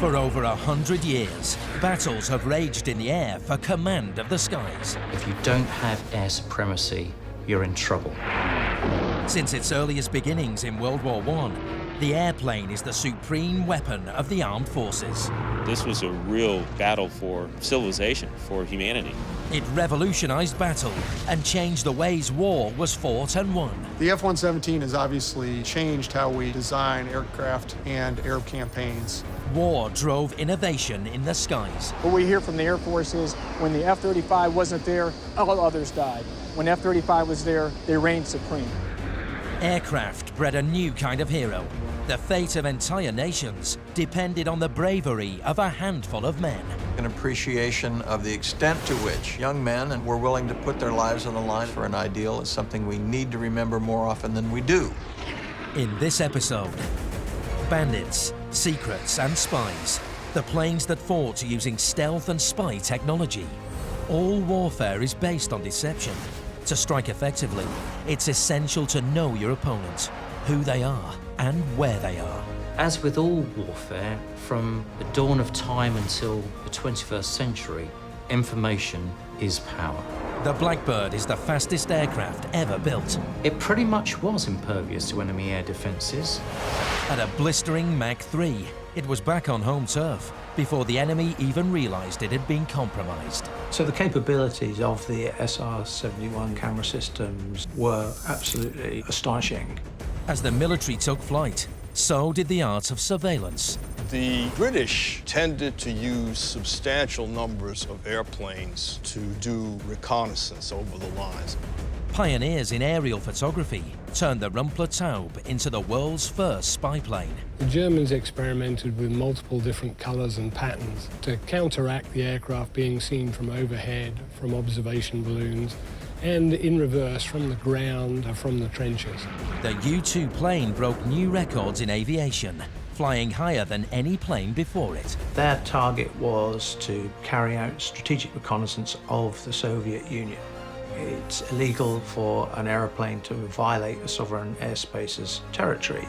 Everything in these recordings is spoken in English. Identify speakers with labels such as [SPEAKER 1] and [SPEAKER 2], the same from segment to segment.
[SPEAKER 1] For over 100 years, battles have raged in the air for command of the skies.
[SPEAKER 2] If you don't have air supremacy, you're in trouble.
[SPEAKER 1] Since its earliest beginnings in World War I, the airplane is the supreme weapon of the armed forces.
[SPEAKER 3] This was a real battle for civilization, for humanity.
[SPEAKER 1] It revolutionized battle and changed the ways war was fought and won.
[SPEAKER 4] The F-117 has obviously changed how we design aircraft and air campaigns.
[SPEAKER 1] War drove innovation in the skies.
[SPEAKER 5] What we hear from the Air Force is when the F-35 wasn't there, all others died. When F-35 was there, they reigned supreme.
[SPEAKER 1] Aircraft bred a new kind of hero. The fate of entire nations depended on the bravery of a handful of men.
[SPEAKER 6] An appreciation of the extent to which young men were willing to put their lives on the line for an ideal is something we need to remember more often than we do.
[SPEAKER 1] In this episode, bandits, secrets, and spies. The planes that fought using stealth and spy technology. All warfare is based on deception. To strike effectively, it's essential to know your opponent, who they are, and where they are.
[SPEAKER 2] As with all warfare, from the dawn of time until the 21st century, information is power.
[SPEAKER 1] The Blackbird is the fastest aircraft ever built.
[SPEAKER 2] It pretty much was impervious to enemy air defenses.
[SPEAKER 1] At a blistering Mach 3, it was back on home turf before the enemy even realized it had been compromised.
[SPEAKER 7] So the capabilities of the SR-71 camera systems were absolutely astonishing.
[SPEAKER 1] As the military took flight, so did the art of surveillance.
[SPEAKER 8] The British tended to use substantial numbers of airplanes to do reconnaissance over the lines.
[SPEAKER 1] Pioneers in aerial photography turned the Rumpler Taube into the world's first spy plane.
[SPEAKER 9] The Germans experimented with multiple different colours and patterns to counteract the aircraft being seen from overhead, from observation balloons, and in reverse from the ground or from the trenches.
[SPEAKER 1] The U-2 plane broke new records in aviation, flying higher than any plane before it.
[SPEAKER 7] Their target was to carry out strategic reconnaissance of the Soviet Union. It's illegal for an aeroplane to violate a sovereign airspace's territory.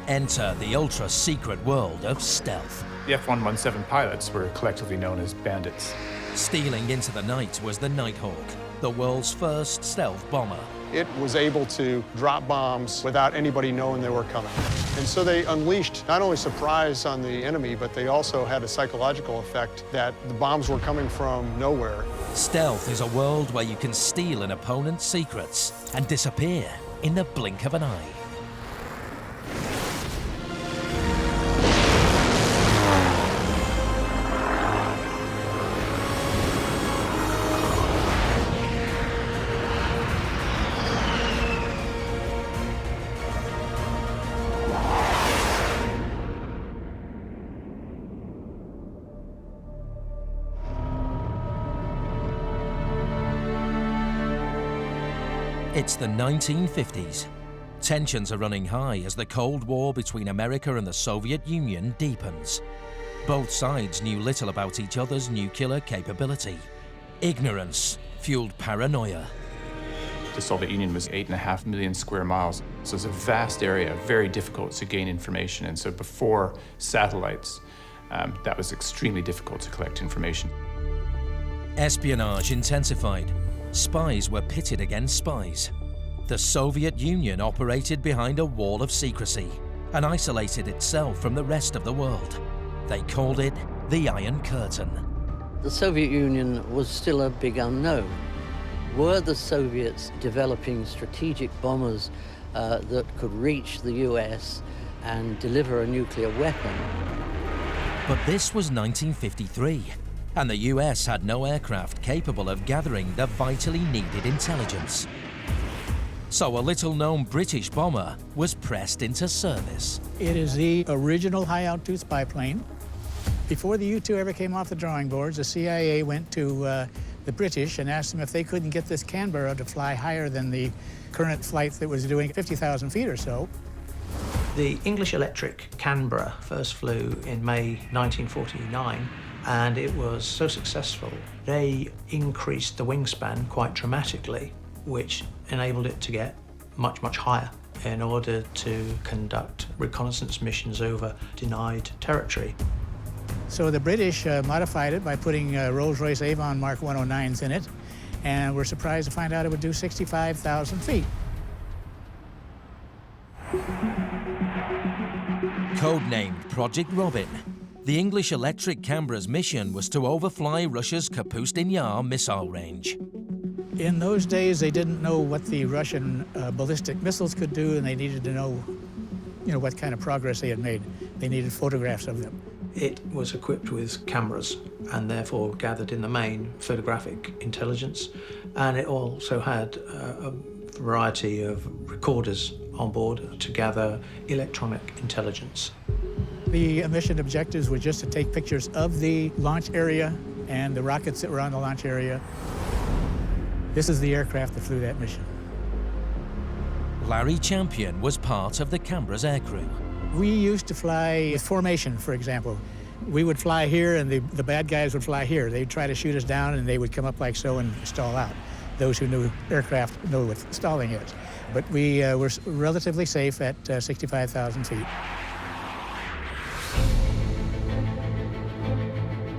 [SPEAKER 1] Enter the ultra-secret world of stealth.
[SPEAKER 10] The F-117 pilots were collectively known as bandits.
[SPEAKER 1] Stealing into the night was the Nighthawk, the world's first stealth bomber.
[SPEAKER 4] It was able to drop bombs without anybody knowing they were coming. And so they unleashed not only surprise on the enemy, but they also had a psychological effect that the bombs were coming from nowhere.
[SPEAKER 1] Stealth is a world where you can steal an opponent's secrets and disappear in the blink of an eye. It's the 1950s. Tensions are running high as the Cold War between America and the Soviet Union deepens. Both sides knew little about each other's nuclear capability. Ignorance fueled paranoia.
[SPEAKER 10] The Soviet Union was 8.5 million square miles, so it's a vast area, very difficult to gain information. And so before satellites, that was extremely difficult to collect information.
[SPEAKER 1] Espionage intensified. Spies were pitted against spies. The Soviet Union operated behind a wall of secrecy and isolated itself from the rest of the world. They called it the Iron Curtain.
[SPEAKER 11] The Soviet Union was still a big unknown. Were the Soviets developing strategic bombers that could reach the US and deliver a nuclear weapon?
[SPEAKER 1] But this was 1953. And the US had no aircraft capable of gathering the vitally needed intelligence. So a little-known British bomber was pressed into service.
[SPEAKER 12] It is the original high-altitude spy plane. Before the U-2 ever came off the drawing boards, the CIA went to the British and asked them if they couldn't get this Canberra to fly higher than the current flight that was doing 50,000 feet or so.
[SPEAKER 7] The English Electric Canberra first flew in May 1949. And it was so successful, they increased the wingspan quite dramatically, which enabled it to get much, much higher in order to conduct reconnaissance missions over denied territory.
[SPEAKER 12] So the British modified it by putting Rolls-Royce Avon Mark 109s in it, and we're surprised to find out it would do 65,000 feet.
[SPEAKER 1] Codenamed Project Robin, the English electric Canberra's mission was to overfly Russia's Kapustin Yar missile range.
[SPEAKER 12] In those days, they didn't know what the Russian ballistic missiles could do, and they needed to know, what kind of progress they had made. They needed photographs of them.
[SPEAKER 7] It was equipped with cameras and therefore gathered in the main photographic intelligence, and it also had a variety of recorders on board to gather electronic intelligence.
[SPEAKER 12] The mission objectives were just to take pictures of the launch area and the rockets that were on the launch area. This is the aircraft that flew that mission.
[SPEAKER 1] Larry Champion was part of the Canberra's aircrew.
[SPEAKER 12] We used to fly with formation, for example. We would fly here and the bad guys would fly here. They'd try to shoot us down and they would come up like so and stall out. Those who knew aircraft know what stalling is. But we were relatively safe at 65,000 feet.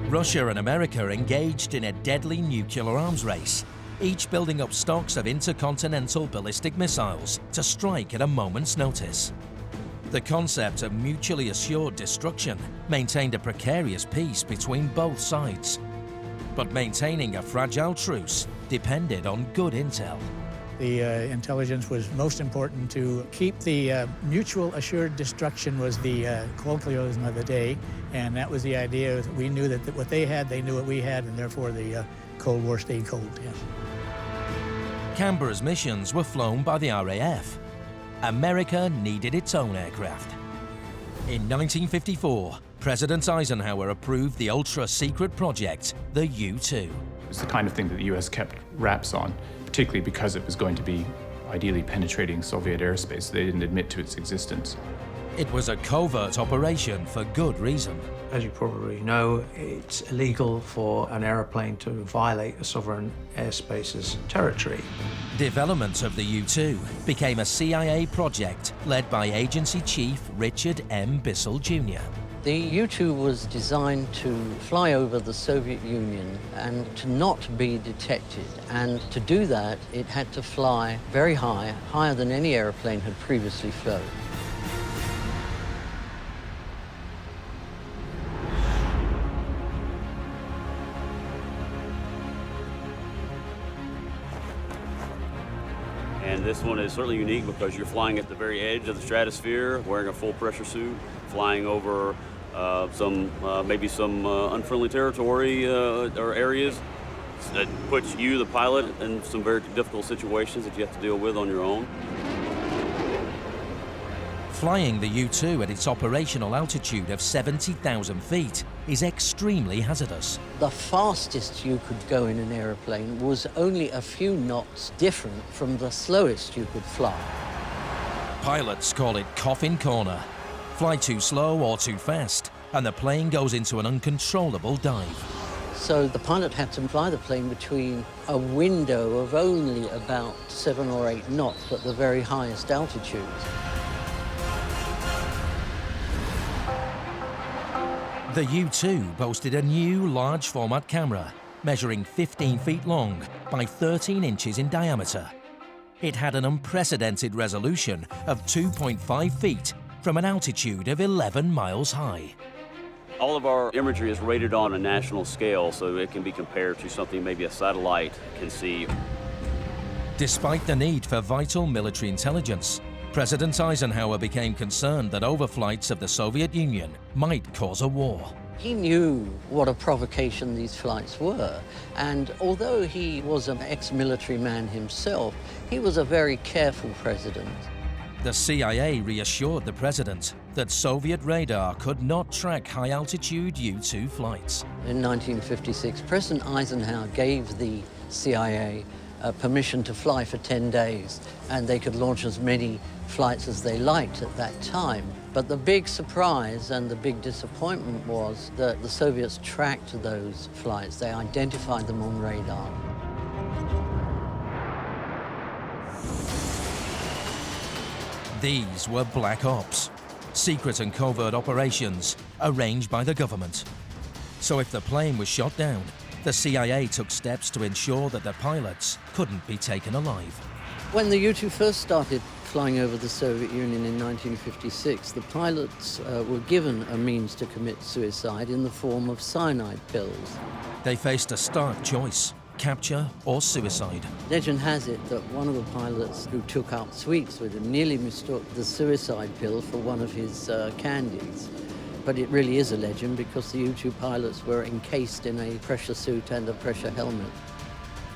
[SPEAKER 1] Russia and America engaged in a deadly nuclear arms race, each building up stocks of intercontinental ballistic missiles to strike at a moment's notice. The concept of mutually assured destruction maintained a precarious peace between both sides. But maintaining a fragile truce depended on good intel.
[SPEAKER 12] The intelligence was most important to keep the mutual assured destruction was the colloquialism of the day, and that was the idea that we knew that what they had, they knew what we had, and therefore the Cold War stayed cold, yes.
[SPEAKER 1] Canberra's missions were flown by the RAF. America needed its own aircraft. In 1954, President Eisenhower approved the ultra-secret project, the U-2.
[SPEAKER 10] It was the kind of thing that the US kept wraps on, particularly because it was going to be ideally penetrating Soviet airspace. They didn't admit to its existence.
[SPEAKER 1] It was a covert operation for good reason.
[SPEAKER 7] As you probably know, it's illegal for an aeroplane to violate a sovereign airspace's territory.
[SPEAKER 1] Development of the U-2 became a CIA project led by Agency Chief Richard M. Bissell Jr.
[SPEAKER 11] The U-2 was designed to fly over the Soviet Union and to not be detected. And to do that, it had to fly very high, higher than any airplane had previously flown.
[SPEAKER 13] And this one is certainly unique because you're flying at the very edge of the stratosphere, wearing a full pressure suit, flying over maybe some unfriendly territory or areas that puts you, the pilot, in some very difficult situations that you have to deal with on your own.
[SPEAKER 1] Flying the U-2 at its operational altitude of 70,000 feet is extremely hazardous.
[SPEAKER 11] The fastest you could go in an airplane was only a few knots different from the slowest you could fly.
[SPEAKER 1] Pilots call it coffin corner. Fly too slow or too fast, and the plane goes into an uncontrollable dive.
[SPEAKER 11] So the pilot had to fly the plane between a window of only about 7 or 8 knots at the very highest altitudes.
[SPEAKER 1] The U-2 boasted a new large format camera, measuring 15 feet long by 13 inches in diameter. It had an unprecedented resolution of 2.5 feet from an altitude of 11 miles high.
[SPEAKER 13] All of our imagery is rated on a national scale, so it can be compared to something maybe a satellite can see.
[SPEAKER 1] Despite the need for vital military intelligence, President Eisenhower became concerned that overflights of the Soviet Union might cause a war.
[SPEAKER 11] He knew what a provocation these flights were, and although he was an ex-military man himself, he was a very careful president.
[SPEAKER 1] The CIA reassured the president that Soviet radar could not track high-altitude U-2 flights.
[SPEAKER 11] In 1956, President Eisenhower gave the CIA permission to fly for 10 days, and they could launch as many flights as they liked at that time. But the big surprise and the big disappointment was that the Soviets tracked those flights. They identified them on radar.
[SPEAKER 1] These were black ops, secret and covert operations arranged by the government. So if the plane was shot down, the CIA took steps to ensure that the pilots couldn't be taken alive.
[SPEAKER 11] When the U-2 first started flying over the Soviet Union in 1956, the pilots were given a means to commit suicide in the form of cyanide pills.
[SPEAKER 1] They faced a stark choice: capture or suicide.
[SPEAKER 11] Legend has it that one of the pilots who took out sweets with him nearly mistook the suicide pill for one of his candies. But it really is a legend because the U-2 pilots were encased in a pressure suit and a pressure helmet.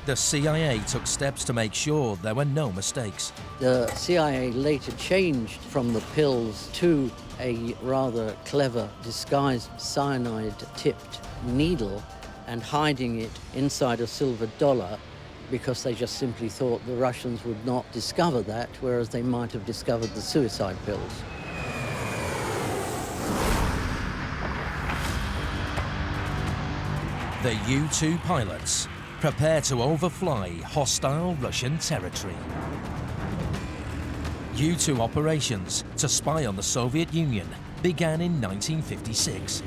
[SPEAKER 1] The CIA took steps to make sure there were no mistakes.
[SPEAKER 11] The CIA later changed from the pills to a rather clever disguised cyanide-tipped needle and hiding it inside a silver dollar because they just simply thought the Russians would not discover that, whereas they might have discovered the suicide pills.
[SPEAKER 1] The U-2 pilots prepare to overfly hostile Russian territory. U-2 operations to spy on the Soviet Union began in 1956.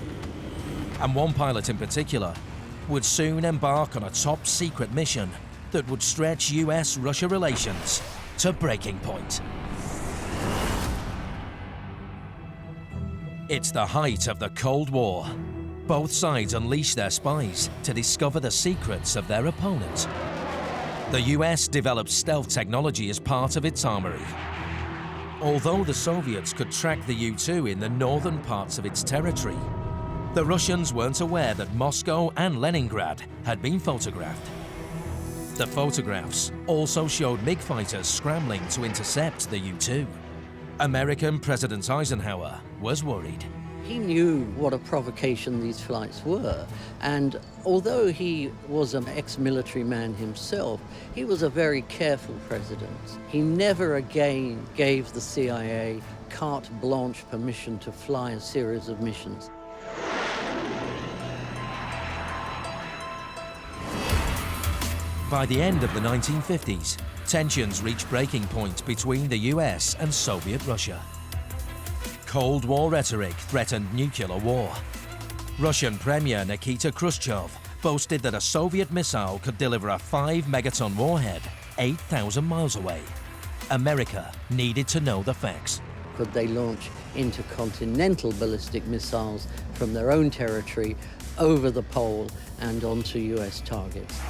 [SPEAKER 1] And one pilot in particular would soon embark on a top-secret mission that would stretch US-Russia relations to breaking point. It's the height of the Cold War. Both sides unleash their spies to discover the secrets of their opponent. The US developed stealth technology as part of its armory. Although the Soviets could track the U-2 in the northern parts of its territory, the Russians weren't aware that Moscow and Leningrad had been photographed. The photographs also showed MiG fighters scrambling to intercept the U-2. American President Eisenhower was worried.
[SPEAKER 11] He knew what a provocation these flights were, and although he was an ex-military man himself, he was a very careful president. He never again gave the CIA carte blanche permission to fly a series of missions.
[SPEAKER 1] By the end of the 1950s, tensions reached breaking point between the US and Soviet Russia. Cold War rhetoric threatened nuclear war. Russian Premier Nikita Khrushchev boasted that a Soviet missile could deliver a 5-megaton warhead 8,000 miles away. America needed to know the facts.
[SPEAKER 11] Could they launch intercontinental ballistic missiles from their own territory over the pole and onto US targets?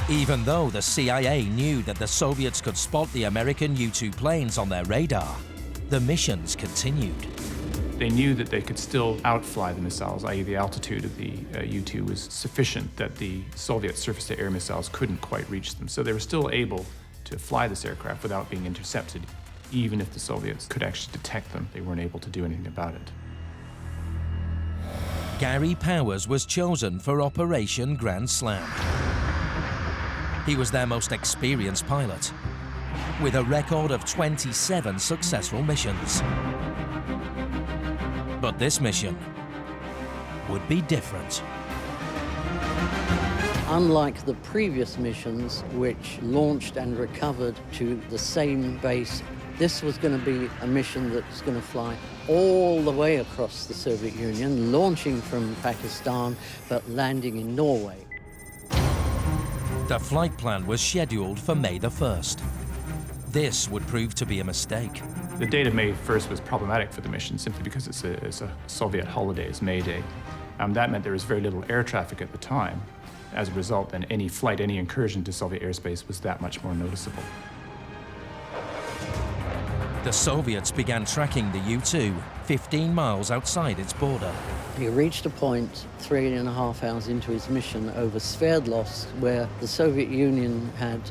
[SPEAKER 1] Even though the CIA knew that the Soviets could spot the American U-2 planes on their radar, the missions continued.
[SPEAKER 10] They knew that they could still outfly the missiles, i.e. the altitude of the U-2 was sufficient that the Soviet surface-to-air missiles couldn't quite reach them. So they were still able to fly this aircraft without being intercepted. Even if the Soviets could actually detect them, they weren't able to do anything about it.
[SPEAKER 1] Gary Powers was chosen for Operation Grand Slam. He was their most experienced pilot, with a record of 27 successful missions. But this mission would be different.
[SPEAKER 11] Unlike the previous missions, which launched and recovered to the same base, this was going to be a mission that's going to fly all the way across the Soviet Union, launching from Pakistan, but landing in Norway.
[SPEAKER 1] The flight plan was scheduled for May the 1st. This would prove to be a mistake.
[SPEAKER 10] The date of May 1st was problematic for the mission simply because it's a Soviet holiday, it's May Day. That meant there was very little air traffic at the time. As a result, then any flight, any incursion to Soviet airspace was that much more noticeable.
[SPEAKER 1] The Soviets began tracking the U-2 15 miles outside its border.
[SPEAKER 11] He reached a point 3.5 hours into his mission over Sverdlovsk, where the Soviet Union had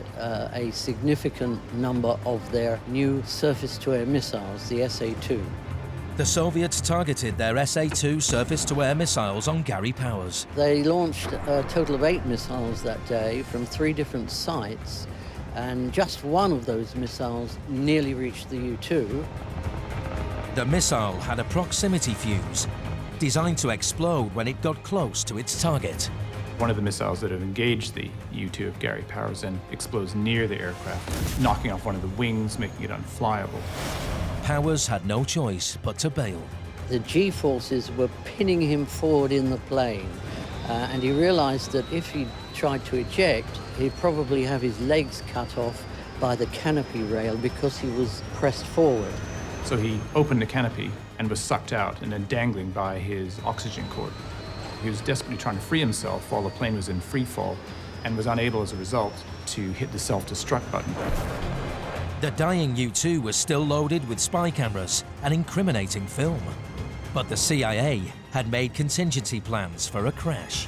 [SPEAKER 11] a significant number of their new surface-to-air missiles, the SA-2.
[SPEAKER 1] The Soviets targeted their SA-2 surface-to-air missiles on Gary Powers.
[SPEAKER 11] They launched a total of 8 missiles that day from 3 different sites, and just one of those missiles nearly reached the U-2.
[SPEAKER 1] The missile had a proximity fuse designed to explode when it got close to its target.
[SPEAKER 10] One of the missiles that had engaged the U-2 of Gary Powers then explodes near the aircraft, knocking off one of the wings, making it unflyable.
[SPEAKER 1] Powers had no choice but to bail.
[SPEAKER 11] The G-forces were pinning him forward in the plane, and he realized that if he tried to eject, he'd probably have his legs cut off by the canopy rail because he was pressed forward.
[SPEAKER 10] So he opened the canopy and was sucked out and then dangling by his oxygen cord. He was desperately trying to free himself while the plane was in free fall and was unable as a result to hit the self-destruct button.
[SPEAKER 1] The dying U-2 was still loaded with spy cameras and incriminating film. But the CIA had made contingency plans for a crash.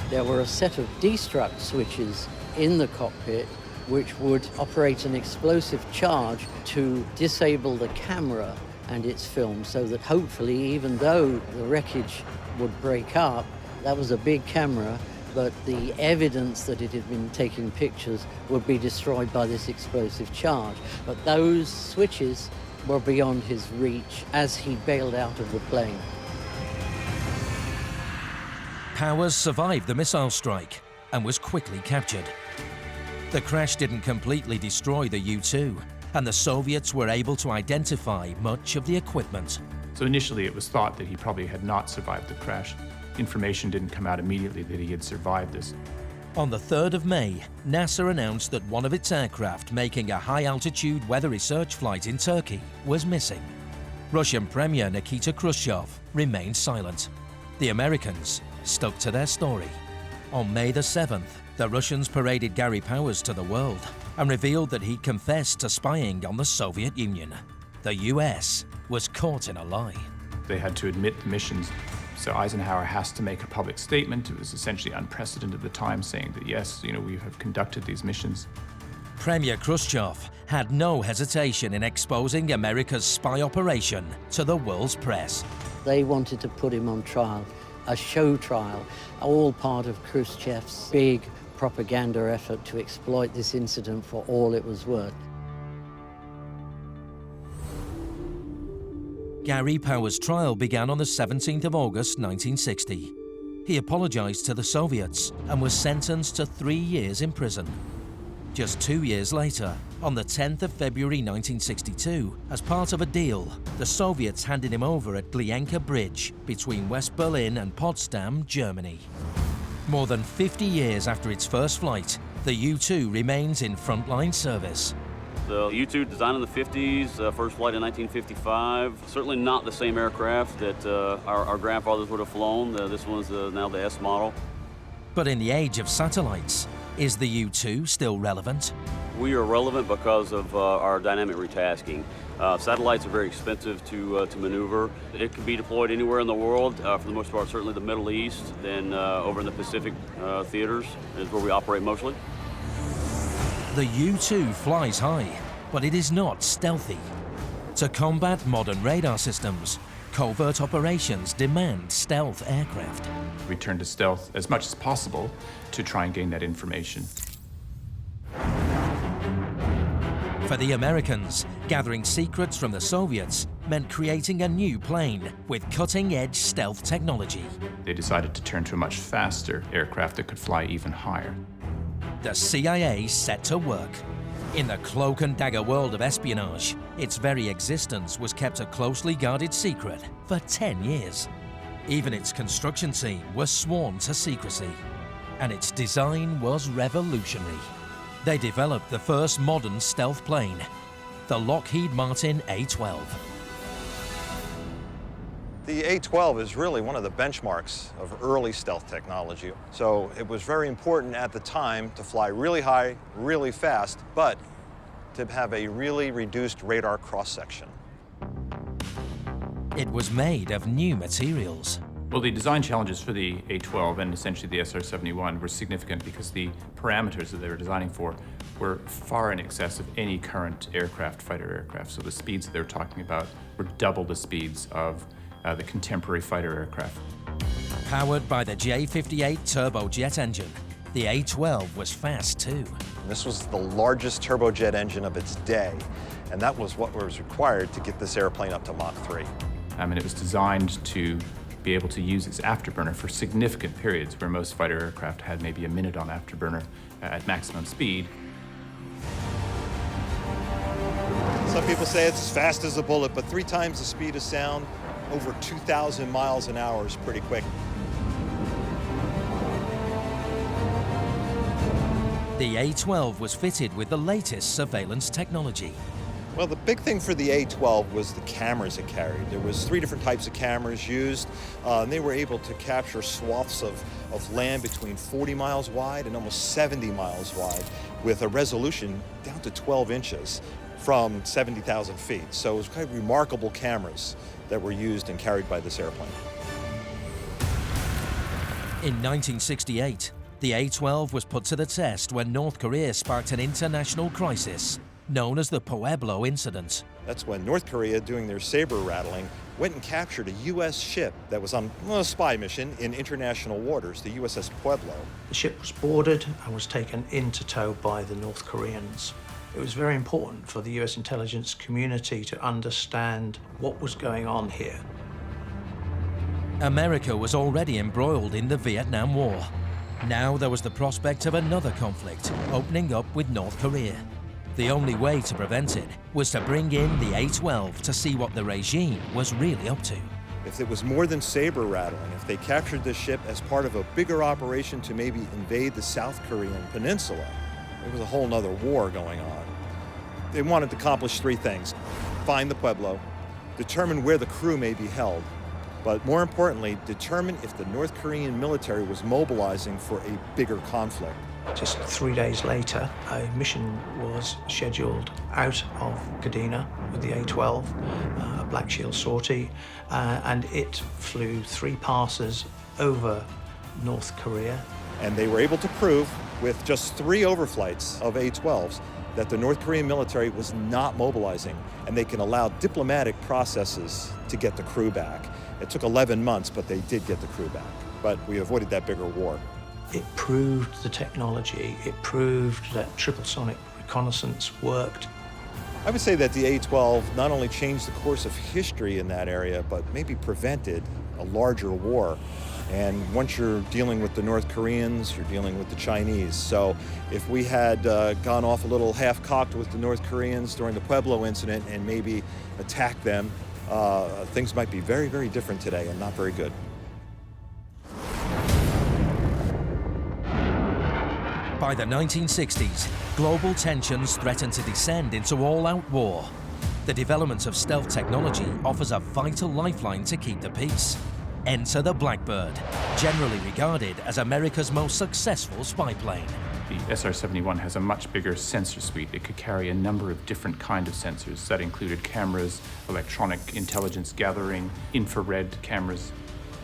[SPEAKER 11] There were a set of destruct switches in the cockpit which would operate an explosive charge to disable the camera and its film, so that hopefully, even though the wreckage would break up, that was a big camera, but the evidence that it had been taking pictures would be destroyed by this explosive charge. But those switches were beyond his reach as he bailed out of the plane.
[SPEAKER 1] Powers survived the missile strike and was quickly captured. The crash didn't completely destroy the U-2, and the Soviets were able to identify much of the equipment.
[SPEAKER 10] So initially it was thought that he probably had not survived the crash. Information didn't come out immediately that he had survived this.
[SPEAKER 1] On the 3rd of May, NASA announced that one of its aircraft making a high-altitude weather research flight in Turkey was missing. Russian Premier Nikita Khrushchev remained silent. The Americans stuck to their story. On May the 7th, the Russians paraded Gary Powers to the world and revealed that he confessed to spying on the Soviet Union. The US was caught in a lie.
[SPEAKER 10] They had to admit the missions. So Eisenhower has to make a public statement. It was essentially unprecedented at the time, saying that yes, we have conducted these missions.
[SPEAKER 1] Premier Khrushchev had no hesitation in exposing America's spy operation to the world's press.
[SPEAKER 11] They wanted to put him on trial, a show trial, all part of Khrushchev's big propaganda effort to exploit this incident for all it was worth.
[SPEAKER 1] Gary Powers' trial began on the 17th of August 1960. He apologized to the Soviets and was sentenced to 3 years in prison. Just 2 years later, on the 10th of February 1962, as part of a deal, the Soviets handed him over at Glienka Bridge between West Berlin and Potsdam, Germany. More than 50 years after its first flight, the U-2 remains in frontline service.
[SPEAKER 13] The U-2 designed in the 50s, first flight in 1955. Certainly not the same aircraft that our grandfathers would have flown. This one's now the S model.
[SPEAKER 1] But in the age of satellites, is the U-2 still relevant?
[SPEAKER 13] We are relevant because of our dynamic retasking. Satellites are very expensive to maneuver. It can be deployed anywhere in the world, for the most part, certainly the Middle East, then over in the Pacific theaters is where we operate mostly.
[SPEAKER 1] The U-2 flies high, but it is not stealthy. To combat modern radar systems, covert operations demand stealth aircraft.
[SPEAKER 10] Return to stealth as much as possible to try and gain that information.
[SPEAKER 1] For the Americans, gathering secrets from the Soviets meant creating a new plane with cutting-edge stealth technology.
[SPEAKER 10] They decided to turn to a much faster aircraft that could fly even higher.
[SPEAKER 1] The CIA set to work. In the cloak and dagger world of espionage, its very existence was kept a closely guarded secret for 10 years. Even its construction team was sworn to secrecy, and its design was revolutionary. They developed the first modern stealth plane, the Lockheed Martin A-12.
[SPEAKER 6] The A-12 is really one of the benchmarks of early stealth technology. So it was very important at the time to fly really high, really fast, but to have a really reduced radar cross-section.
[SPEAKER 1] It was made of new materials.
[SPEAKER 10] Well, the design challenges for the A-12 and essentially the SR-71 were significant because the parameters that they were designing for were far in excess of any current fighter aircraft. So the speeds that they were talking about were double the speeds of the contemporary fighter aircraft.
[SPEAKER 1] Powered by the J-58 turbojet engine, the A-12 was fast too.
[SPEAKER 6] This was the largest turbojet engine of its day, and that was what was required to get this airplane up to Mach 3.
[SPEAKER 10] And it was designed to be able to use its afterburner for significant periods where most fighter aircraft had maybe a minute on afterburner at maximum speed.
[SPEAKER 14] Some people say it's as fast as a bullet, but 3 times the speed of sound.
[SPEAKER 6] over 2,000 miles an hour is pretty quick.
[SPEAKER 1] The A-12 was fitted with the latest surveillance technology.
[SPEAKER 6] Well, the big thing for the A-12 was the cameras it carried. There was 3 different types of cameras used, and they were able to capture swaths of land between 40 miles wide and almost 70 miles wide with a resolution down to 12 inches from 70,000 feet. So it was quite remarkable cameras that were used and carried by this airplane.
[SPEAKER 1] In 1968, the A-12 was put to the test when North Korea sparked an international crisis known as the Pueblo Incident.
[SPEAKER 6] That's when North Korea, doing their saber rattling, went and captured a U.S. ship that was on a spy mission in international waters, the USS Pueblo.
[SPEAKER 7] The ship was boarded and was taken into tow by the North Koreans. It was very important for the US intelligence community to understand what was going on here.
[SPEAKER 1] America was already embroiled in the Vietnam War. Now there was the prospect of another conflict opening up with North Korea. The only way to prevent it was to bring in the A-12 to see what the regime was really up to.
[SPEAKER 6] If it was more than saber rattling, if they captured this ship as part of a bigger operation to maybe invade the South Korean peninsula, there was a whole nother war going on. They wanted to accomplish 3 things: find the Pueblo, determine where the crew may be held, but more importantly, determine if the North Korean military was mobilizing for a bigger conflict.
[SPEAKER 7] Just 3 days later, a mission was scheduled out of Kadena with the A-12, a Black Shield sortie, and it flew 3 passes over North Korea.
[SPEAKER 6] And they were able to prove, with just 3 overflights of A-12s, that the North Korean military was not mobilizing, and they can allow diplomatic processes to get the crew back. It took 11 months, but they did get the crew back. But we avoided that bigger war.
[SPEAKER 7] It proved the technology. It proved that triple sonic reconnaissance worked.
[SPEAKER 6] I would say that the A-12 not only changed the course of history in that area, but maybe prevented a larger war. And once you're dealing with the North Koreans, you're dealing with the Chinese. So if we had gone off a little half-cocked with the North Koreans during the Pueblo incident and maybe attacked them, things might be very, very different today and not very good.
[SPEAKER 1] By the 1960s, global tensions threatened to descend into all-out war. The development of stealth technology offers a vital lifeline to keep the peace. Enter the Blackbird, generally regarded as America's most successful spy plane.
[SPEAKER 10] The SR-71 has a much bigger sensor suite. It could carry a number of different kinds of sensors that included cameras, electronic intelligence gathering, infrared cameras.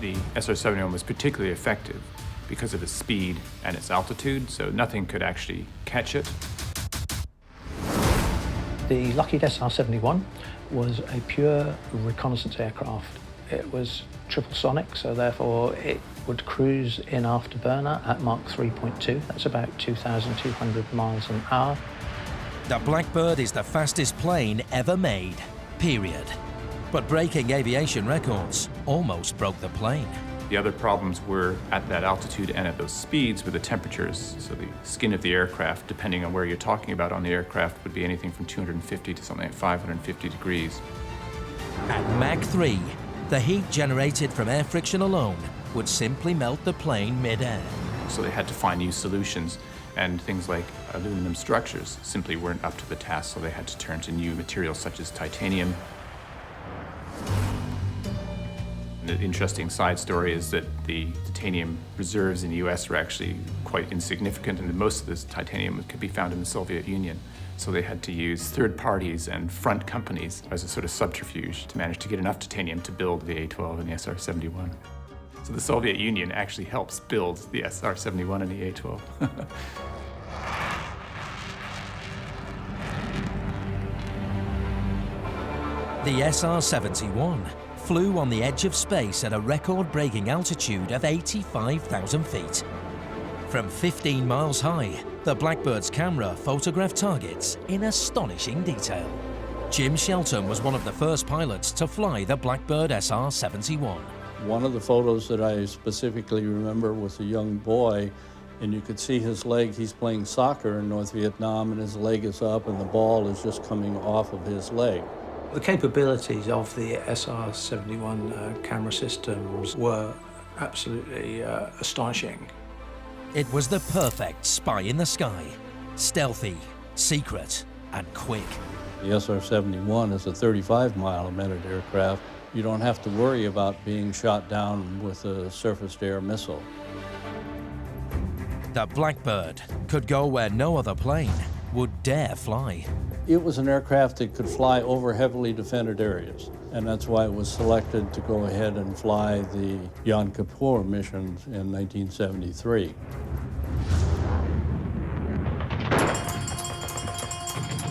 [SPEAKER 10] The SR-71 was particularly effective because of its speed and its altitude, so nothing could actually catch it.
[SPEAKER 7] The Lockheed SR-71 was a pure reconnaissance aircraft. It was triple sonic, so therefore it would cruise in afterburner at Mach 3.2. That's about 2,200 miles an hour.
[SPEAKER 1] The Blackbird is the fastest plane ever made, period. But breaking aviation records almost broke the plane.
[SPEAKER 10] The other problems were at that altitude and at those speeds with the temperatures. So the skin of the aircraft, depending on where you're talking about on the aircraft, would be anything from 250 to something like 550 degrees.
[SPEAKER 1] At Mach 3, the heat generated from air friction alone would simply melt the plane mid-air.
[SPEAKER 10] So they had to find new solutions, and things like aluminum structures simply weren't up to the task, so they had to turn to new materials such as titanium. The interesting side story is that the titanium reserves in the US were actually quite insignificant, and most of this titanium could be found in the Soviet Union. So they had to use third parties and front companies as a sort of subterfuge to manage to get enough titanium to build the A-12 and the SR-71. So the Soviet Union actually helps build the SR-71 and the A-12.
[SPEAKER 1] The SR-71 flew on the edge of space at a record-breaking altitude of 85,000 feet. From 15 miles high, the Blackbird's camera photographed targets in astonishing detail. Jim Shelton was one of the first pilots to fly the Blackbird SR-71.
[SPEAKER 14] One of the photos that I specifically remember was a young boy, and you could see his leg. He's playing soccer in North Vietnam, and his leg is up, and the ball is just coming off of his leg.
[SPEAKER 7] The capabilities of the SR-71 camera systems were absolutely astonishing.
[SPEAKER 1] It was the perfect spy in the sky. Stealthy, secret, and quick.
[SPEAKER 14] The SR-71 is a 35-mile-a-minute aircraft. You don't have to worry about being shot down with a surface-to-air missile.
[SPEAKER 1] The Blackbird could go where no other plane would dare fly.
[SPEAKER 14] It was an aircraft that could fly over heavily defended areas, and that's why it was selected to go ahead and fly the Yom Kippur missions in 1973.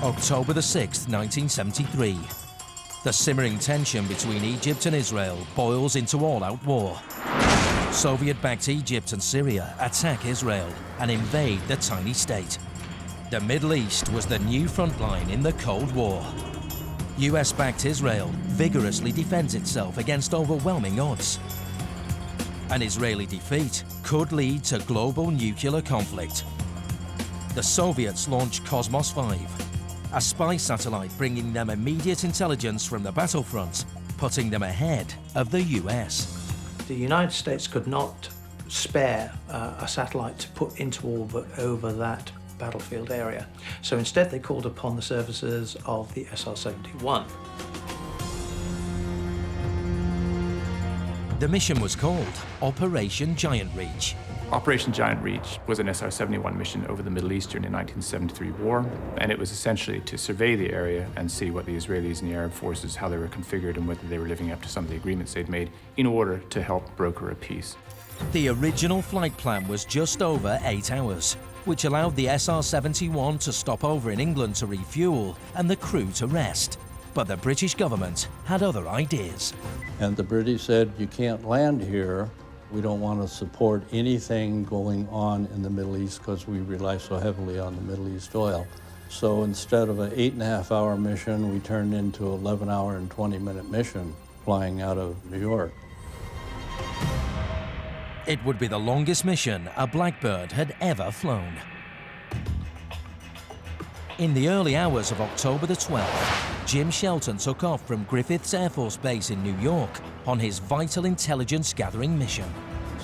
[SPEAKER 1] October the 6th, 1973. The simmering tension between Egypt and Israel boils into all-out war. Soviet-backed Egypt and Syria attack Israel and invade the tiny state. The Middle East was the new front line in the Cold War. US-backed Israel vigorously defends itself against overwhelming odds. An Israeli defeat could lead to global nuclear conflict. The Soviets launched Cosmos 5, a spy satellite bringing them immediate intelligence from the battlefront, putting them ahead of the US.
[SPEAKER 7] The United States could not spare a satellite to put into orbit over that battlefield area. So instead they called upon the services of the SR-71.
[SPEAKER 1] The mission was called Operation Giant Reach.
[SPEAKER 10] Operation Giant Reach was an SR-71 mission over the Middle East during the 1973 war, and it was essentially to survey the area and see what the Israelis and the Arab forces, how they were configured and whether they were living up to some of the agreements they'd made in order to help broker a peace.
[SPEAKER 1] The original flight plan was just over 8 hours, which allowed the SR-71 to stop over in England to refuel and the crew to rest. But the British government had other ideas.
[SPEAKER 14] And the British said, you can't land here. We don't want to support anything going on in the Middle East because we rely so heavily on the Middle East oil. So instead of an 8.5-hour mission, we turned into an 11-hour and 20-minute mission flying out of New York.
[SPEAKER 1] It would be the longest mission a Blackbird had ever flown. In the early hours of October the 12th, Jim Shelton took off from Griffiths Air Force Base in New York on his vital intelligence gathering mission.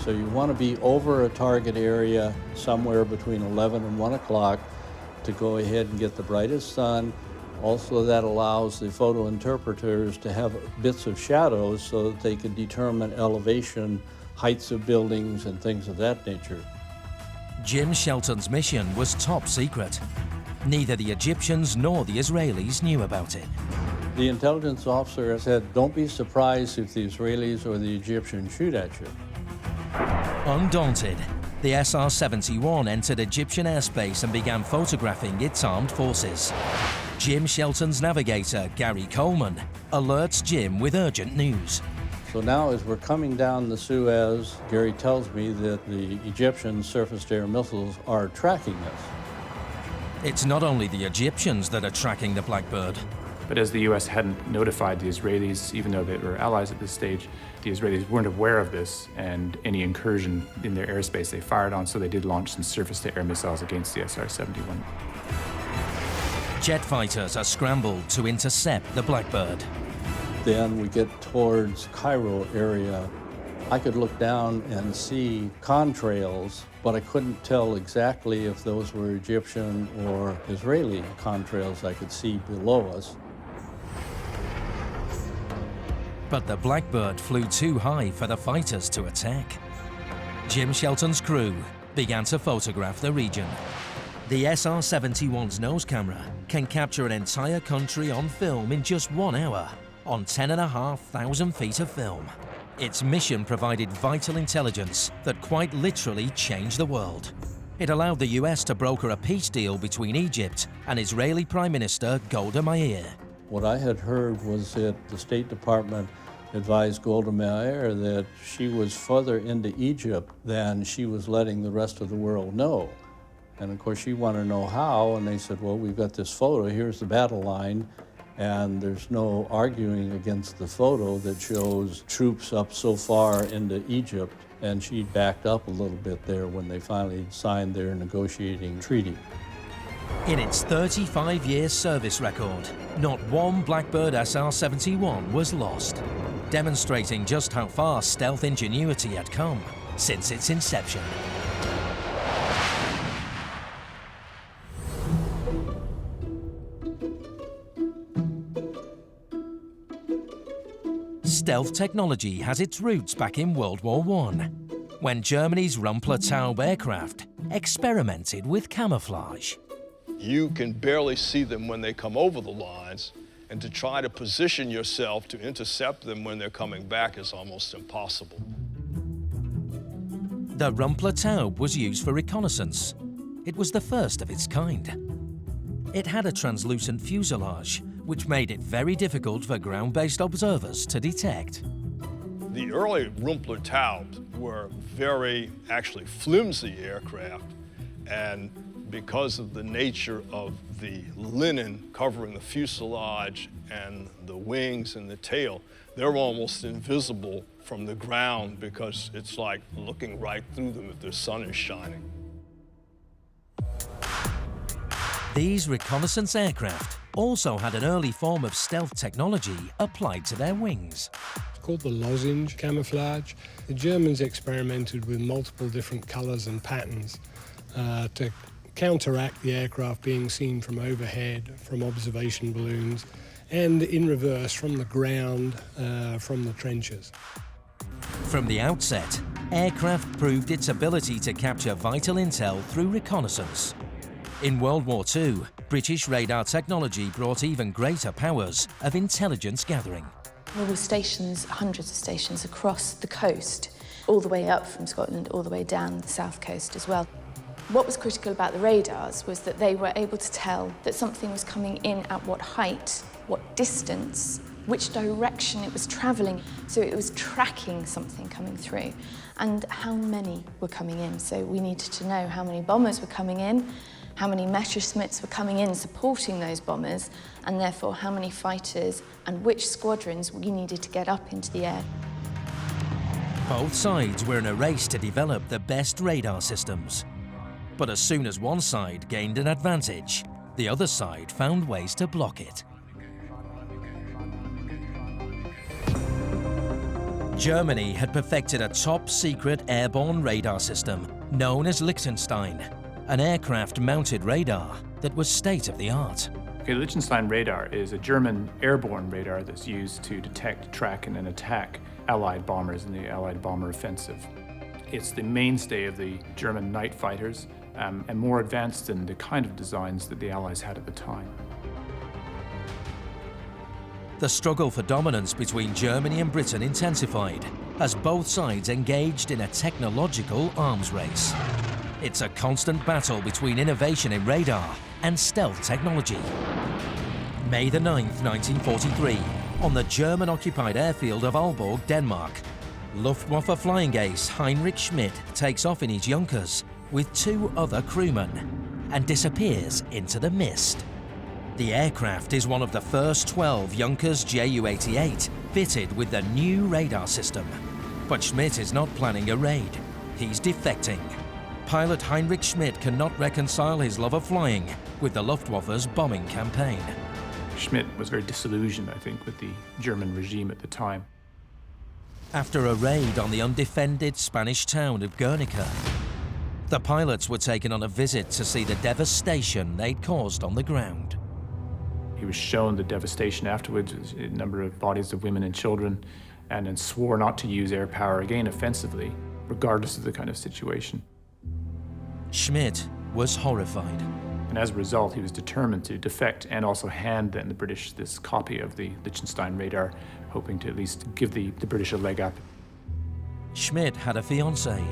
[SPEAKER 14] So you want to be over a target area somewhere between 11 and 1 o'clock to go ahead and get the brightest sun. Also, that allows the photo interpreters to have bits of shadows so that they can determine elevation, heights of buildings, and things of that nature.
[SPEAKER 1] Jim Shelton's mission was top secret. Neither the Egyptians nor the Israelis knew about it.
[SPEAKER 14] The intelligence officer said, don't be surprised if the Israelis or the Egyptians shoot at you.
[SPEAKER 1] Undaunted, the SR-71 entered Egyptian airspace and began photographing its armed forces. Jim Shelton's navigator, Gary Coleman, alerts Jim with urgent news.
[SPEAKER 14] So now as we're coming down the Suez, Gary tells me that the Egyptian surface-to-air missiles are tracking us.
[SPEAKER 1] It's not only the Egyptians that are tracking the Blackbird.
[SPEAKER 10] But as the US hadn't notified the Israelis, even though they were allies at this stage, the Israelis weren't aware of this, and any incursion in their airspace they fired on, so they did launch some surface-to-air missiles against the SR-71.
[SPEAKER 1] Jet fighters are scrambled to intercept the Blackbird.
[SPEAKER 14] Then we get towards Cairo area. I could look down and see contrails, but I couldn't tell exactly if those were Egyptian or Israeli contrails I could see below us.
[SPEAKER 1] But the Blackbird flew too high for the fighters to attack. Jim Shelton's crew began to photograph the region. The SR-71's nose camera can capture an entire country on film in just 1 hour, on 10,500 feet of film. Its mission provided vital intelligence that quite literally changed the world. It allowed the US to broker a peace deal between Egypt and Israeli Prime Minister Golda Meir.
[SPEAKER 14] What I had heard was that the State Department advised Golda Meir that she was further into Egypt than she was letting the rest of the world know. And of course she wanted to know how, and they said, well, we've got this photo, here's the battle line, and there's no arguing against the photo that shows troops up so far into Egypt, and she backed up a little bit there when they finally signed their negotiating treaty.
[SPEAKER 1] In its 35-year service record, not one Blackbird SR-71 was lost, demonstrating just how far stealth ingenuity had come since its inception. Stealth technology has its roots back in World War I, when Germany's Rumpler-Taube aircraft experimented with camouflage.
[SPEAKER 8] You can barely see them when they come over the lines, and to try to position yourself to intercept them when they're coming back is almost impossible.
[SPEAKER 1] The Rumpler-Taube was used for reconnaissance. It was the first of its kind. It had a translucent fuselage, which made it very difficult for ground-based observers to detect.
[SPEAKER 8] The early Rumpler-Taubes were very, actually flimsy aircraft, and because of the nature of the linen covering the fuselage and the wings and the tail, they're almost invisible from the ground because it's like looking right through them if the sun is shining.
[SPEAKER 1] These reconnaissance aircraft also had an early form of stealth technology applied to their wings.
[SPEAKER 9] It's called the lozenge camouflage. The Germans experimented with multiple different colors and patterns to counteract the aircraft being seen from overhead, from observation balloons, and in reverse from the ground, from the trenches.
[SPEAKER 1] From the outset, aircraft proved its ability to capture vital intel through reconnaissance. In World War II, British radar technology brought even greater powers of intelligence gathering.
[SPEAKER 15] There were stations, hundreds of stations across the coast, all the way up from Scotland, all the way down the south coast as well. What was critical about the radars was that they were able to tell that something was coming in at what height, what distance, which direction it was travelling. So it was tracking something coming through and how many were coming in. So we needed to know how many bombers were coming in, how many Messerschmitts were coming in supporting those bombers, and therefore how many fighters and which squadrons we needed to get up into the air.
[SPEAKER 1] Both sides were in a race to develop the best radar systems. But as soon as one side gained an advantage, the other side found ways to block it. Germany had perfected a top-secret airborne radar system known as Liechtenstein, an aircraft-mounted radar that was state-of-the-art.
[SPEAKER 10] Okay, Liechtenstein radar is a German airborne radar that's used to detect, track, and then attack Allied bombers in the Allied bomber offensive. It's the mainstay of the German night fighters, and more advanced than the kind of designs that the Allies had at the time.
[SPEAKER 1] The struggle for dominance between Germany and Britain intensified as both sides engaged in a technological arms race. It's a constant battle between innovation in radar and stealth technology. May the 9th, 1943, on the German-occupied airfield of Aalborg, Denmark, Luftwaffe flying ace Heinrich Schmidt takes off in his Junkers with 2 other crewmen and disappears into the mist. The aircraft is one of the first 12 Junkers Ju-88 fitted with the new radar system. But Schmidt is not planning a raid. He's defecting. Pilot Heinrich Schmidt cannot reconcile his love of flying with the Luftwaffe's bombing campaign.
[SPEAKER 10] Schmidt was very disillusioned, I think, with the German regime at the time.
[SPEAKER 1] After a raid on the undefended Spanish town of Guernica, the pilots were taken on a visit to see the devastation they'd caused on the ground.
[SPEAKER 10] He was shown the devastation afterwards, a number of bodies of women and children, and then swore not to use air power again offensively, regardless of the kind of situation.
[SPEAKER 1] Schmidt was horrified.
[SPEAKER 10] And as a result, he was determined to defect and also hand then the British this copy of the Liechtenstein radar, hoping to at least give the British a leg up.
[SPEAKER 1] Schmidt had a fiancée,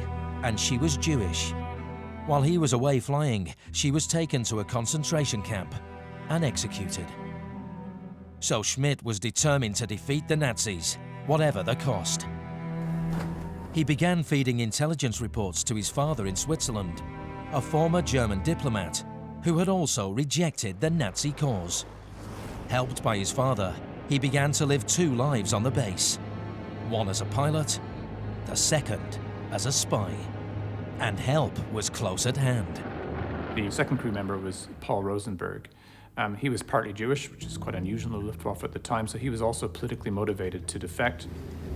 [SPEAKER 1] and she was Jewish. While he was away flying, she was taken to a concentration camp and executed. So Schmidt was determined to defeat the Nazis, whatever the cost. He began feeding intelligence reports to his father in Switzerland, a former German diplomat who had also rejected the Nazi cause. Helped by his father, he began to live 2 lives on the base, one as a pilot, the second as a spy. And help was close at hand.
[SPEAKER 10] The second crew member was Paul Rosenberg. He was partly Jewish, which is quite unusual in the Luftwaffe at the time, so he was also politically motivated to defect.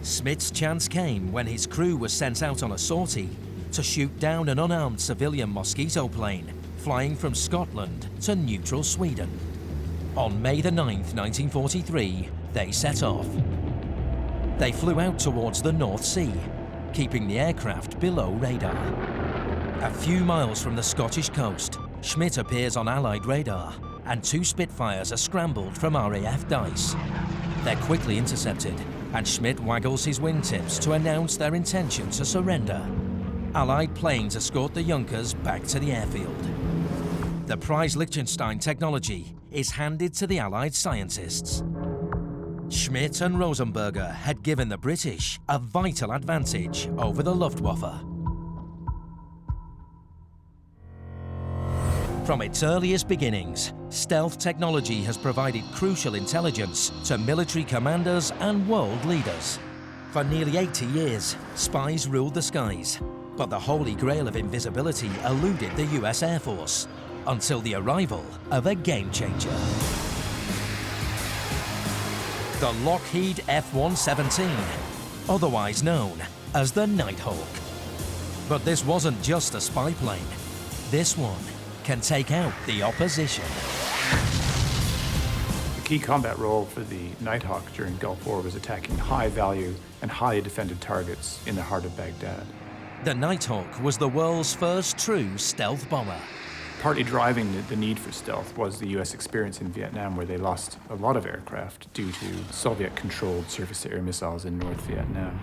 [SPEAKER 1] Schmidt's chance came when his crew was sent out on a sortie to shoot down an unarmed civilian Mosquito plane flying from Scotland to neutral Sweden. On May the 9th, 1943, they set off. They flew out towards the North Sea, keeping the aircraft below radar. A few miles from the Scottish coast, Schmidt appears on Allied radar, and 2 Spitfires are scrambled from RAF Dice. They're quickly intercepted, and Schmidt waggles his wingtips to announce their intention to surrender. Allied planes escort the Junkers back to the airfield. The prize Liechtenstein technology is handed to the Allied scientists. Schmidt and Rosenberger had given the British a vital advantage over the Luftwaffe. From its earliest beginnings, stealth technology has provided crucial intelligence to military commanders and world leaders. For nearly 80 years, spies ruled the skies, but the holy grail of invisibility eluded the US Air Force until the arrival of a game-changer. The Lockheed F-117, otherwise known as the Nighthawk. But this wasn't just a spy plane. This one can take out the opposition.
[SPEAKER 10] The key combat role for the Nighthawk during Gulf War was attacking high-value and highly defended targets in the heart of Baghdad.
[SPEAKER 1] The Nighthawk was the world's first true stealth bomber.
[SPEAKER 10] Partly driving the need for stealth was the US experience in Vietnam, where they lost a lot of aircraft due to Soviet-controlled surface-to-air missiles in North Vietnam.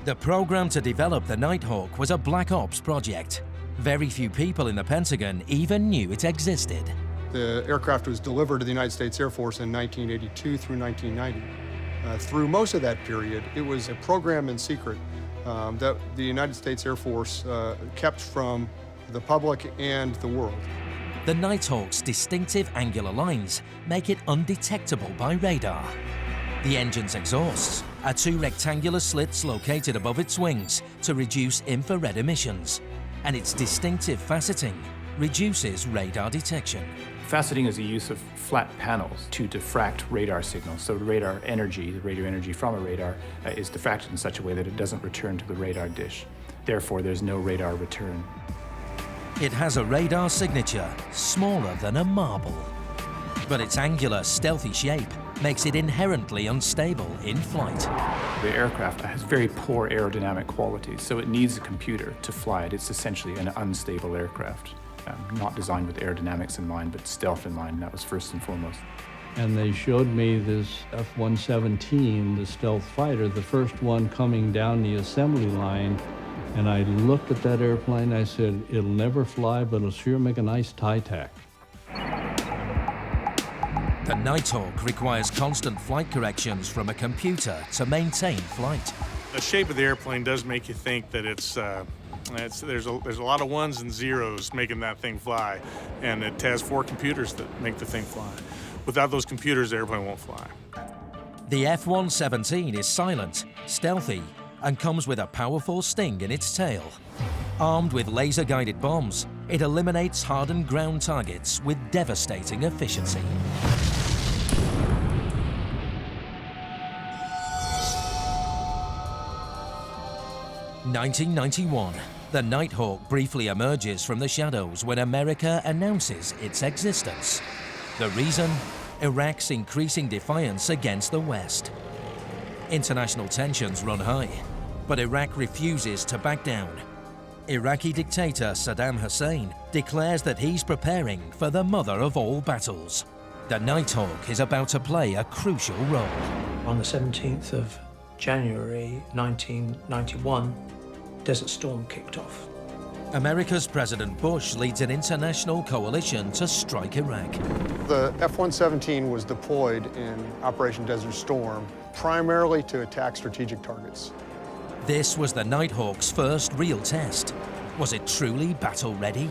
[SPEAKER 1] The program to develop the Nighthawk was a black ops project. Very few people in the Pentagon even knew it existed.
[SPEAKER 4] The aircraft was delivered to the United States Air Force in 1982 through 1990. Through most of that period, it was a program in secret that the United States Air Force kept from the public and the world.
[SPEAKER 1] The Nighthawk's distinctive angular lines make it undetectable by radar. The engine's exhausts are 2 rectangular slits located above its wings to reduce infrared emissions, and its distinctive faceting reduces radar detection.
[SPEAKER 10] Faceting is the use of flat panels to diffract radar signals. So radar energy, the radio energy from a radar, is diffracted in such a way that it doesn't return to the radar dish. Therefore, there's no radar return.
[SPEAKER 1] It has a radar signature smaller than a marble, but its angular, stealthy shape makes it inherently unstable in flight.
[SPEAKER 10] The aircraft has very poor aerodynamic qualities, so it needs a computer to fly it. It's essentially an unstable aircraft, not designed with aerodynamics in mind, but stealth in mind, and that was first and foremost.
[SPEAKER 14] And they showed me this F-117, the stealth fighter, the first one coming down the assembly line. And I looked at that airplane, I said, it'll never fly, but it'll sure make a nice tie tack.
[SPEAKER 1] The Nighthawk requires constant flight corrections from a computer to maintain flight.
[SPEAKER 16] The shape of the airplane does make you think that there's a lot of ones and zeros making that thing fly, and it has 4 computers that make the thing fly. Without those computers, the airplane won't fly.
[SPEAKER 1] The F-117 is silent, stealthy, and comes with a powerful sting in its tail. Armed with laser-guided bombs, it eliminates hardened ground targets with devastating efficiency. In 1991, the Nighthawk briefly emerges from the shadows when America announces its existence. The reason? Iraq's increasing defiance against the West. International tensions run high, but Iraq refuses to back down. Iraqi dictator Saddam Hussein declares that he's preparing for the mother of all battles. The Nighthawk is about to play a crucial role.
[SPEAKER 7] On the 17th of January 1991, Desert Storm kicked off.
[SPEAKER 1] America's President Bush leads an international coalition to strike Iraq.
[SPEAKER 4] The F-117 was deployed in Operation Desert Storm primarily to attack strategic targets.
[SPEAKER 1] This was the Nighthawk's first real test. Was it truly battle-ready?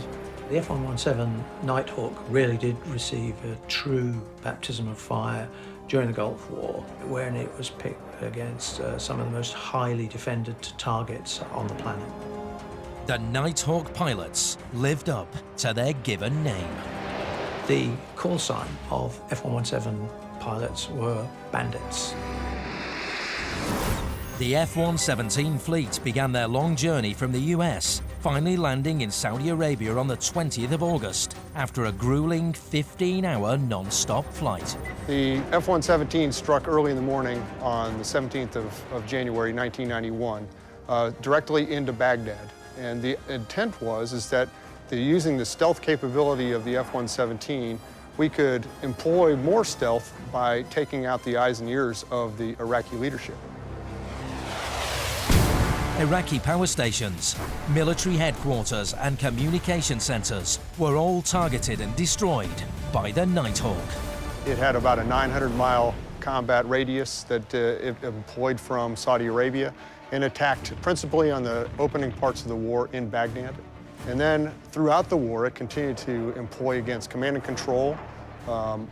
[SPEAKER 7] The F-117 Nighthawk really did receive a true baptism of fire during the Gulf War, when it was picked against some of the most highly defended targets on the planet.
[SPEAKER 1] The Nighthawk pilots lived up to their given name.
[SPEAKER 7] The call sign of F-117 pilots were bandits.
[SPEAKER 1] The F-117 fleet began their long journey from the US, finally landing in Saudi Arabia on the 20th of August after a grueling 15-hour non-stop flight.
[SPEAKER 4] The F-117 struck early in the morning on the 17th of January 1991, directly into Baghdad. And the intent is that using the stealth capability of the F-117, we could employ more stealth by taking out the eyes and ears of the Iraqi leadership.
[SPEAKER 1] Iraqi power stations, military headquarters and communication centers were all targeted and destroyed by the Nighthawk.
[SPEAKER 4] It had about a 900-mile combat radius that it employed from Saudi Arabia and attacked principally on the opening parts of the war in Baghdad. And then throughout the war, it continued to employ against command and control,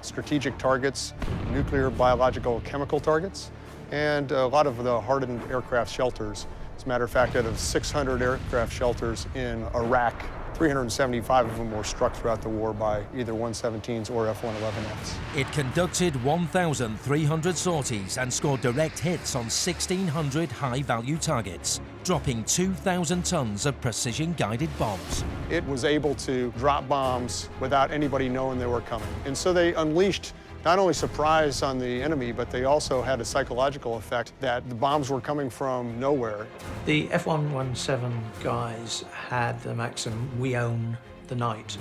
[SPEAKER 4] strategic targets, nuclear, biological, chemical targets, and a lot of the hardened aircraft shelters. As a matter of fact, out of 600 aircraft shelters in Iraq, 375 of them were struck throughout the war by either 117s or F-111Fs.
[SPEAKER 1] It conducted 1,300 sorties and scored direct hits on 1,600 high-value targets, dropping 2,000 tons of precision-guided bombs.
[SPEAKER 4] It was able to drop bombs without anybody knowing they were coming. And so they unleashed not only surprise on the enemy, but they also had a psychological effect that the bombs were coming from nowhere.
[SPEAKER 7] The F-117 guys had the maxim, we own the night.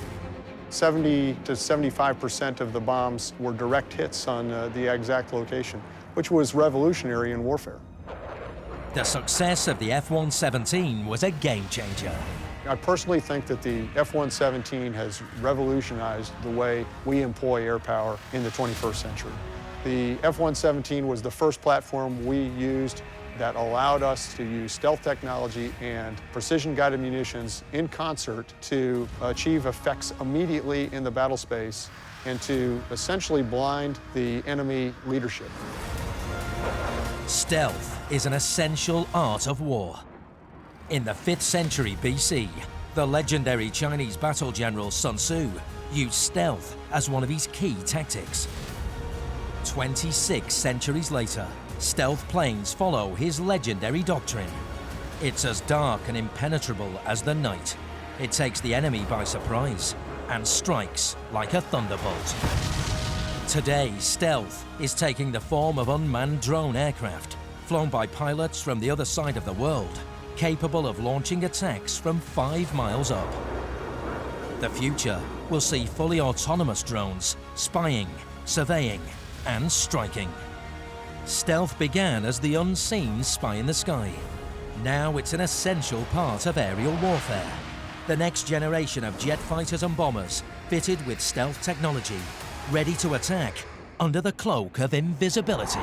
[SPEAKER 4] 70 to 75% of the bombs were direct hits on the exact location, which was revolutionary in warfare.
[SPEAKER 1] The success of the F-117 was a game changer.
[SPEAKER 4] I personally think that the F-117 has revolutionized the way we employ air power in the 21st century. The F-117 was the first platform we used that allowed us to use stealth technology and precision-guided munitions in concert to achieve effects immediately in the battle space and to essentially blind the enemy leadership.
[SPEAKER 1] Stealth is an essential art of war. In the 5th century BC, the legendary Chinese battle general Sun Tzu used stealth as one of his key tactics. 26 centuries later, stealth planes follow his legendary doctrine. It's as dark and impenetrable as the night. It takes the enemy by surprise and strikes like a thunderbolt. Today, stealth is taking the form of unmanned drone aircraft, flown by pilots from the other side of the world, capable of launching attacks from 5 miles up. The future will see fully autonomous drones spying, surveying, and striking. Stealth began as the unseen spy in the sky. Now it's an essential part of aerial warfare. The next generation of jet fighters and bombers fitted with stealth technology, ready to attack under the cloak of invisibility.